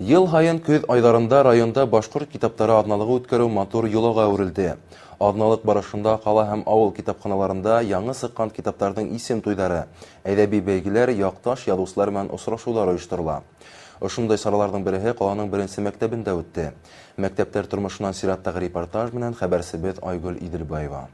Ел һайын көз айларында районда башкорт китаптары атналыгы үткәрү матур юлга үрелде. Атналык барышында кала һәм авыл китапханаларында яңы сыккан китаптарның исем туйлары, әдәби бәйгеләр, якташ язучылар белән очрашулар оештырыла. Ошондай сараларның береһе каланың беренче мәктәбендә үтте. Мәктәптәр тормышынан сираттагы репортаж менән хәбәрсебез Айгөл Иделбаева.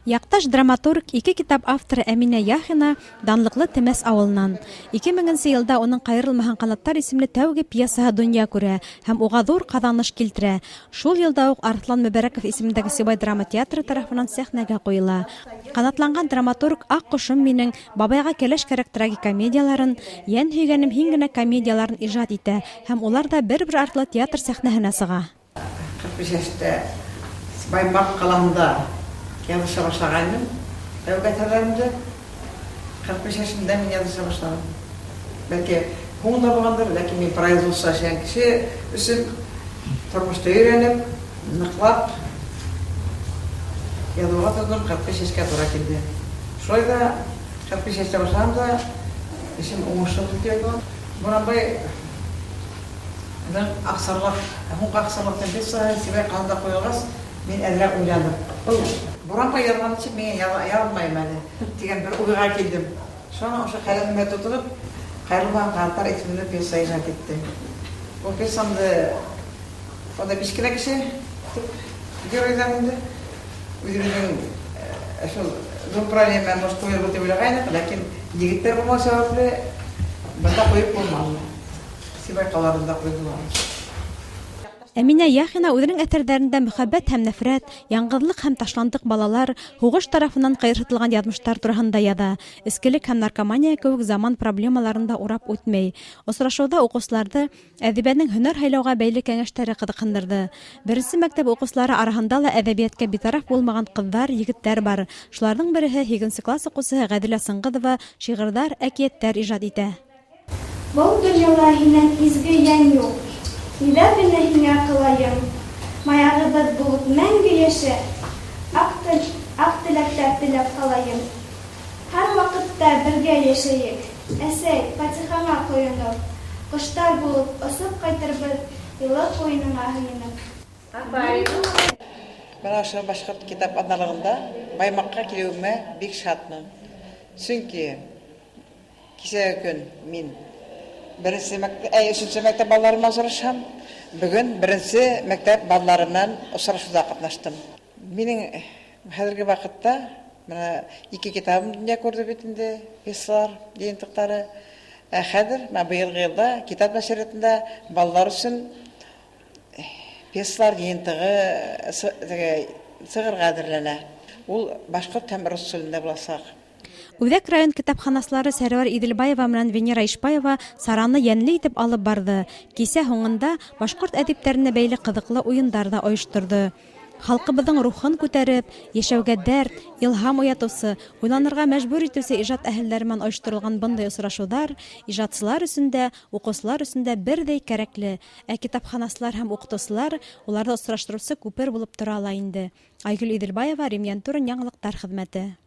Якташ драматург, 2 китап авторы Әминә Яхина данлыклы Темәс авылынан. 2000 елда оның «Кайрылмаган канаттар» исемле тәүге пьесаһы дөнья күрә һәм уга зур казаныш килтерә. Шул елда ук Арслан Мөбәрәков исемендәге Сибай драма театры тарафынан сәхнәгә куела. Канатланган драматург «Ак кошым минең», «Бабайга кәләш кәрәк» трагикомедияларын, «Ян һөйгәнем һин генә» комедияларын иҗат итә һәм улар да бер-бер артлы театр сәхнәһенә сыга. 45 яшьтә Баймак каласында yazışa başladım. Evgatlarımda 45 yaşında ben yazışa başladım. Belki hunda bağlandır, lakin ben производство yaşayan kişi üstün tormuşta öğrenip, nıklap yazığa tuttum, 45 yaşına doğru geldi. Şöyle de 45 yaşta başladım da işim umuşum tutuyordu. Buna bay aksarlık, hunka aksarlıktan bir sahi sibay kanında koyulmaz. Ben edrek uyandım. Buranpa yazmanın için ben yazmayayım yani. Diyen bir uyuğa geldim. Sonra o kalemime tutup, Kayırılmagан kanatlar ismini piyasaya icat etti. O piyasamda, o da biskile kişi, gidiyor izleminde. Uyurduğun, şu Zumpraniye ben boş koyuyor bu tebile kaynak, lakin yigitler bulma sebeple bunda koyup bulmalı. Sibay kalarında koydular. Әминә Яхина үзенең әсәрләрендә мөхәббәт һәм нәфрәт, яңгырлык һәм ташландык балалар, һугыш тарафыннан кайрылтылган язмышлар турында яза. Искелек һәм наркомания кебек заман проблемаларында урап үтмәй. Очрашуда укучыларны әдәбиятның һөнәр һайлауга бәйле кәңәшләре кызыксындырды. Беренче мәктәп укучылары арасында ла әдәбиятка битараф булмаган кызлар, егетләр бар. Шуларның береһе 8 класс укучысы Гадилә Сыңгыдова шигырьләр, әкиятләр иҗат итә. Был дөньяда һиннән изге ян юк. Нидә генә һиңә кылайым? Маягыбыз булып мәңге яшә. Ак теләктәр теләп калайым. Һәр вакытта бергә яшәйек. Әсәй, Фатихаңа коенып, коштар булып осып кайтырбыз йылы коеныңа һыйынып. Мен ашы башкорт китап атналыгында Баймакка килүемә бик шатмын. Чөнки кичәге көн мин Birinci məktəb ballarımla uçraşam. Bugün birinci məktəb ballarımla uçraşuda qatnaşdım. Benim hədərki vaqtda mənə 2 kitabım dünya gördü bitində, piyeslar, jıyıntıqları. Hədər mən bu yılda kitap nəşriyyatında ballar üçün piyeslar, jıyıntığı sığır qədirlənə. Ул башкорт һәм рус телендә буласак. Үҙәк район китапханаслары Сәрвәр Иделбаева менән Венера Ишпаева сараны йәнле итеп алып барды. Кисә һуңында башкорт әдипләренә бәйле кызыклы уендар да оештырды. Халкыбызның рухын күтәреп, яшәүгә дәрт, илһам уятучы, уйланырга мәҗбүр итүче иҗат әһелләре менән оештырылган бындай очрашулар иҗатчылар өчен дә, укучылар өчен дә бердәй кирәкле. Ә китапханаслар һәм укытучылар уларны очраштыручы күпер булып тора ала инде. Айгөл Иделбаева, Римьян Турын, яңалыктар хезмәте.